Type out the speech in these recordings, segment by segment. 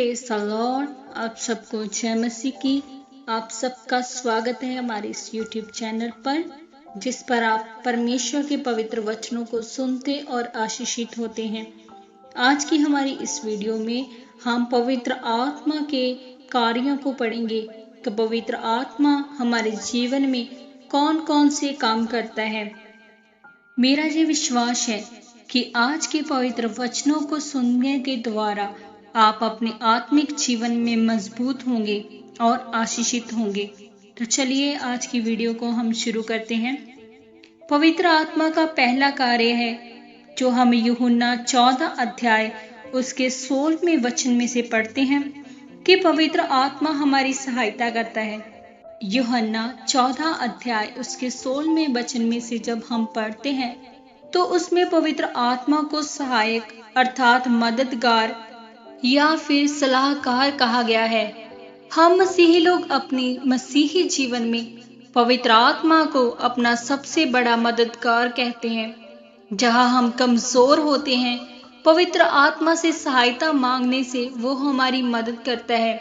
Praise the Lord. आप सबको जय मसीह की। आप सबका स्वागत है हमारे इस YouTube चैनल पर, जिस पर आप परमेश्वर के पवित्र वचनों को सुनते और आशीषित होते हैं। आज की हमारी इस वीडियो में हम पवित्र आत्मा के कार्यों को पढ़ेंगे कि पवित्र आत्मा हमारे जीवन में कौन कौन से काम करता है। मेरा ये विश्वास है कि आज के पवित्र वचनों को सुनने के द्वारा आप अपने आत्मिक जीवन में मजबूत होंगे और आशीषित होंगे। तो चलिए आज की वीडियो को हम शुरू करते हैं। पवित्र आत्मा का पहला कार्य है जो हम यूहन्ना 14 अध्याय उसके 16वें वचन में से पढ़ते हैं कि पवित्र आत्मा हमारी सहायता करता है। यूहन्ना 14 अध्याय उसके 16वें वचन में से जब हम पढ़ते हैं तो उसमें पवित्र आत्मा को सहायक अर्थात मददगार या फिर सलाहकार कहा गया है। हम मसीही लोग अपने मसीही जीवन में पवित्र आत्मा को अपना सबसे बड़ा मददगार कहते हैं। जहां हम कमजोर होते हैं, पवित्र आत्मा से सहायता मांगने से वो हमारी मदद करता है।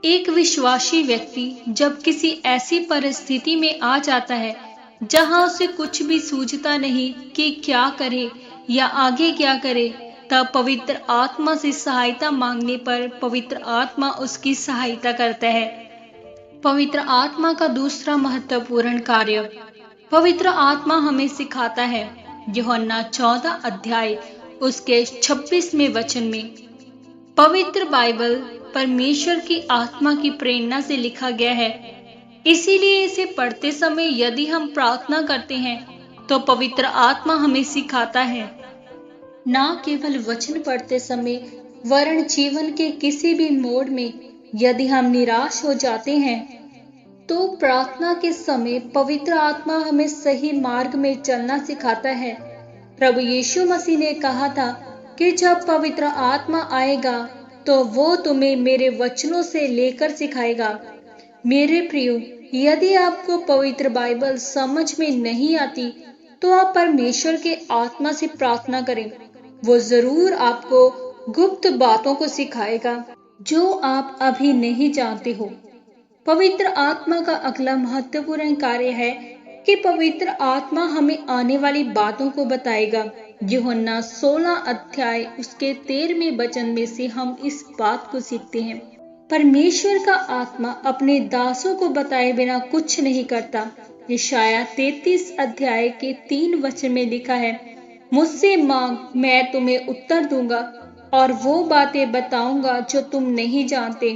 एक विश्वासी व्यक्ति जब किसी ऐसी परिस्थिति में आ जाता है जहां उसे कुछ भी सूझता नहीं कि क्या करे या आगे क्या करे, तब पवित्र आत्मा से सहायता मांगने पर पवित्र आत्मा उसकी सहायता करता है। पवित्र आत्मा का दूसरा महत्वपूर्ण कार्य पवित्र आत्मा हमें सिखाता है। यूहन्ना 14 अध्याय उसके 26वें वचन में पवित्र बाइबल परमेश्वर की आत्मा की प्रेरणा से लिखा गया है। इसीलिए इसे पढ़ते समय यदि हम प्रार्थना करते हैं तो पवित्र आत्मा हमें सिखाता है। ना केवल वचन पढ़ते समय वरन जीवन के किसी भी मोड़ में यदि हम निराश हो जाते हैं तो प्रार्थना के समय पवित्र आत्मा हमें सही मार्ग में चलना सिखाता है। प्रभु यीशु मसीह ने कहा था कि जब पवित्र आत्मा आएगा तो वो तुम्हें मेरे वचनों से लेकर सिखाएगा। मेरे प्रियो, यदि आपको पवित्र बाइबल समझ में नहीं आती तो आप परमेश्वर के आत्मा से प्रार्थना करें। वो जरूर आपको गुप्त बातों को सिखाएगा जो आप अभी नहीं जानते हो। पवित्र आत्मा का अगला महत्वपूर्ण कार्य है कि पवित्र आत्मा हमें आने वाली बातों को बताएगा। यूहन्ना 16 अध्याय उसके 13वें वचन में से हम इस बात को सीखते हैं। परमेश्वर का आत्मा अपने दासों को बताए बिना कुछ नहीं करता। यशाया 33 अध्याय के 3 वचन में लिखा है, मुझसे मांग, मैं तुम्हें उत्तर दूंगा और वो बातें बताऊंगा जो तुम नहीं जानते।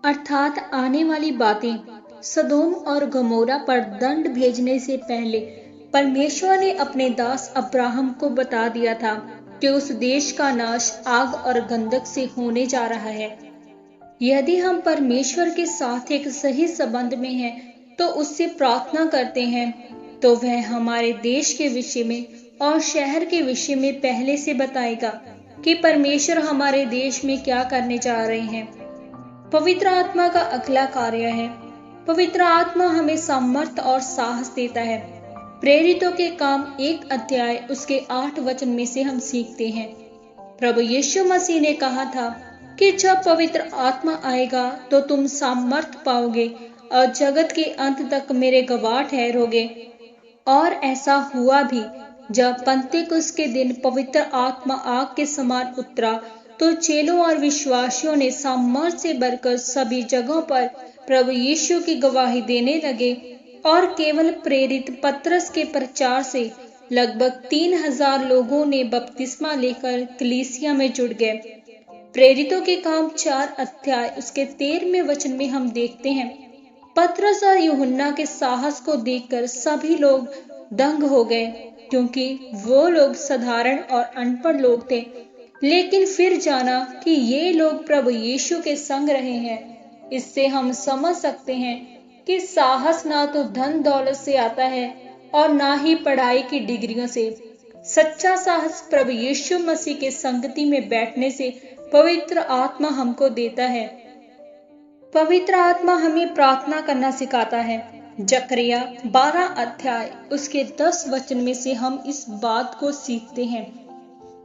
अर्थात आने वाली बातें। सदोम और गमोरा पर दंड भेजने से पहले परमेश्वर ने अपने दास अब्राहम को बता दिया था कि उस देश का नाश आग और गंधक से होने जा रहा है। यदि हम परमेश्वर के साथ एक सही संबंध में हैं तो उससे प्रार्थना करते हैं तो वह हमारे देश के विषय में और शहर के विषय में पहले से बताएगा कि परमेश्वर हमारे देश में क्या करने जा रहे हैं। पवित्र आत्मा का अगला कार्य है पवित्र आत्मा हमें सामर्थ्य और साहस देता है। प्रेरितों के काम 1 अध्याय उसके 8 वचन में से हम सीखते हैं। प्रभु यीशु मसीह ने कहा था कि जब पवित्र आत्मा आएगा तो तुम सामर्थ्य पाओगे और जगत के अंत तक मेरे गवाह ठहरोगे। और ऐसा हुआ भी। जब पंतेकुस्त के दिन पवित्र आत्मा आग के समान उतरा तो चेलों और विश्वासियों ने सामर्थ्य से भरकर सभी जगहों पर प्रभु यीशु की गवाही देने लगे और केवल प्रेरित पतरस के प्रचार से लगभग 3000 लोगों ने बपतिस्मा लेकर कलीसिया में जुड़ गए। प्रेरितों के काम 4 अध्याय उसके 13वें वचन में हम देखते हैं, पतरस और यूहन्ना के साहस को देखकर सभी लोग दंग हो गए, क्योंकि वो लोग साधारण और अनपढ़ लोग थे। लेकिन फिर जाना कि ये लोग प्रभु यीशु के संग रहे हैं। इससे हम समझ सकते हैं कि साहस ना तो धन दौलत से आता है और ना ही पढ़ाई की डिग्रियों से। सच्चा साहस प्रभु यीशु मसीह के संगति में बैठने से पवित्र आत्मा हमको देता है। पवित्र आत्मा हमें प्रार्थना करना सिखाता है। जकरिया 12 अध्याय उसके 10 वचन में से हम इस बात को सीखते हैं,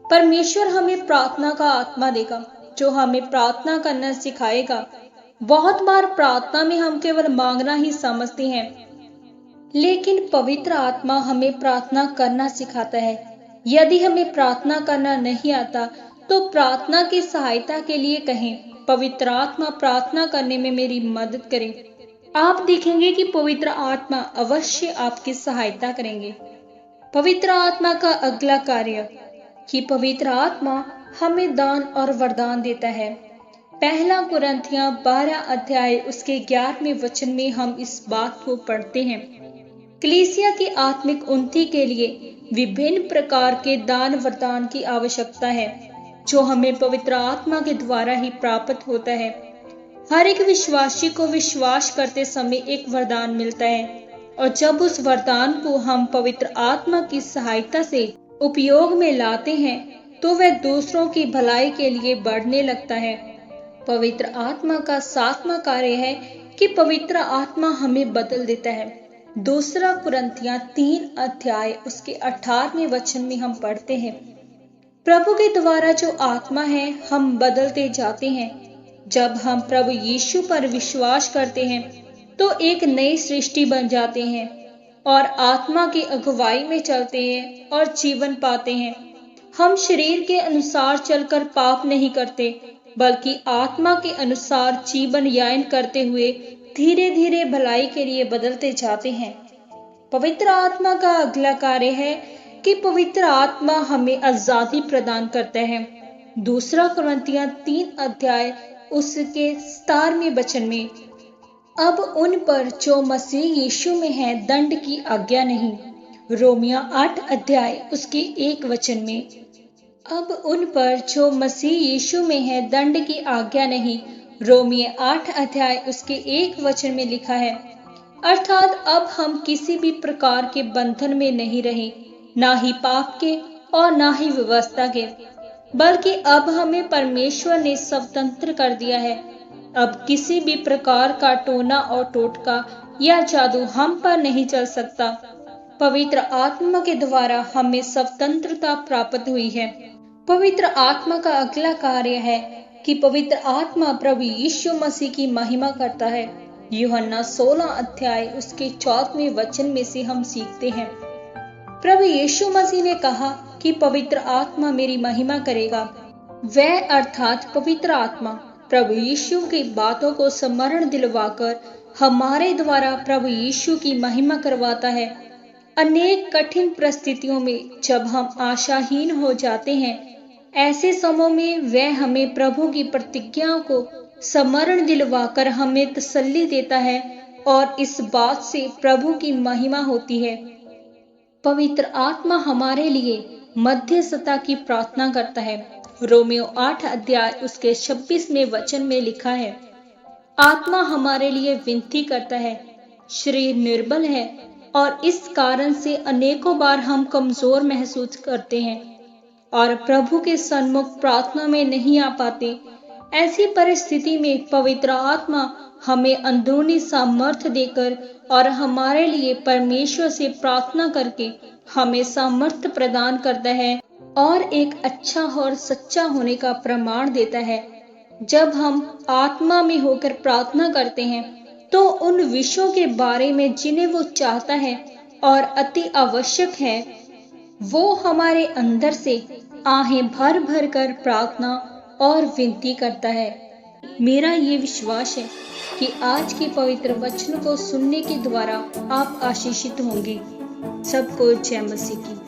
परमेश्वर हमें प्रार्थना का आत्मा देगा जो हमें प्रार्थना करना सिखाएगा। बहुत बार प्रार्थना में हम केवल मांगना ही समझते हैं, लेकिन पवित्र आत्मा हमें प्रार्थना करना सिखाता है। यदि हमें प्रार्थना करना नहीं आता तो प्रार्थना की सहायता के लिए कहें, पवित्र आत्मा प्रार्थना करने में मेरी मदद करें। आप देखेंगे कि पवित्र आत्मा अवश्य आपकी सहायता करेंगे। पवित्र आत्मा का अगला कार्य कि पवित्र आत्मा हमें दान और वरदान देता है। पहला कुरिन्थियों 12 अध्याय उसके 11वें वचन में हम इस बात को पढ़ते हैं। कलीसिया की आत्मिक उन्नति के लिए विभिन्न प्रकार के दान वरदान की आवश्यकता है, जो हमें पवित्र आत्मा के द्वारा ही प्राप्त होता है। हर एक विश्वासी को विश्वास करते समय एक वरदान मिलता है, और जब उस वरदान को हम पवित्र आत्मा की सहायता से उपयोग में लाते हैं तो वह दूसरों की भलाई के लिए बढ़ने लगता है। पवित्र आत्मा का 7वां कार्य है कि पवित्र आत्मा हमें बदल देता है। दूसरा कुरिन्थियों 3 अध्याय उसके 18वें वचन में हम पढ़ते हैं, प्रभु के द्वारा जो आत्मा है हम बदलते जाते हैं। जब हम प्रभु यीशु पर विश्वास करते हैं तो एक नई सृष्टि बन जाते हैं और आत्मा की अगुवाई में चलते हैं और जीवन पाते हैं। हम शरीर के अनुसार चलकर पाप नहीं करते, बल्कि आत्मा के अनुसार जीवन यापन करते हुए धीरे धीरे भलाई के लिए बदलते जाते हैं। पवित्र आत्मा का अगला कार्य है कि पवित्र आत्मा हमें आजादी प्रदान करता है। दूसरा कुरिन्थियों 3 अध्याय उसके 17वें वचन में, अब उन पर जो मसीह यीशु में है दंड की आज्ञा नहीं। रोमियो 8 अध्याय उसके 1 वचन में, अब उन पर जो मसीह यीशु में है दंड की आज्ञा नहीं। रोमियो 8 अध्याय उसके 1 वचन में लिखा है, अर्थात अब हम किसी भी प्रकार के बंधन में नहीं रहे, ना ही पाप के और ना ही व्यवस्था के, बल्कि अब हमें परमेश्वर ने स्वतंत्र कर दिया है। अब किसी भी प्रकार का टोना और टोटका या जादू हम पर नहीं चल सकता। पवित्र आत्मा के द्वारा हमें स्वतंत्रता प्राप्त हुई है। पवित्र आत्मा का अगला कार्य है कि पवित्र आत्मा प्रभु यीशु मसीह की महिमा करता है। यूहन्ना 16 अध्याय उसके 14वें वचन में से हम सीखते हैं, प्रभु यीशु मसीह ने कहा कि पवित्र आत्मा मेरी महिमा करेगा। वह अर्थात पवित्र आत्मा प्रभु यीशु की बातों को स्मरण दिलवाकर हमारे द्वारा प्रभु यीशु की महिमा करवाता है। अनेक कठिन परिस्थितियों में जब हम आशाहीन हो जाते हैं, ऐसे समय में वह हमें प्रभु की प्रतिज्ञाओं को स्मरण दिलवाकर हमें तसल्ली देता है और इस बात से प्रभु की महिमा होती है। पवित्र आत्मा हमारे लिए मध्यस्थता की प्रार्थना करता है। रोमियो 8 अध्याय उसके 26वें वचन में लिखा है, आत्मा हमारे लिए विनती करता है। शरीर निर्बल है और इस कारण से अनेकों बार हम कमजोर महसूस करते हैं और प्रभु के सन्मुख प्रार्थना में नहीं आ पाते। ऐसी परिस्थिति में पवित्र आत्मा हमें अंदरूनी सामर्थ्य देकर और हमारे लिए परमेश्वर से प्रार्थना करके हमें सामर्थ्य प्रदान करता है और एक अच्छा और सच्चा होने का प्रमाण देता है। जब हम आत्मा में होकर प्रार्थना करते हैं तो उन विषयों के बारे में जिन्हें वो चाहता है और अति आवश्यक है, वो हमारे अंदर से आहें भर भर कर प्रार्थना और विनती करता है। मेरा ये विश्वास है कि आज के पवित्र वचन को सुनने के द्वारा आप आशीषित होंगे। सबको जय मसीह की।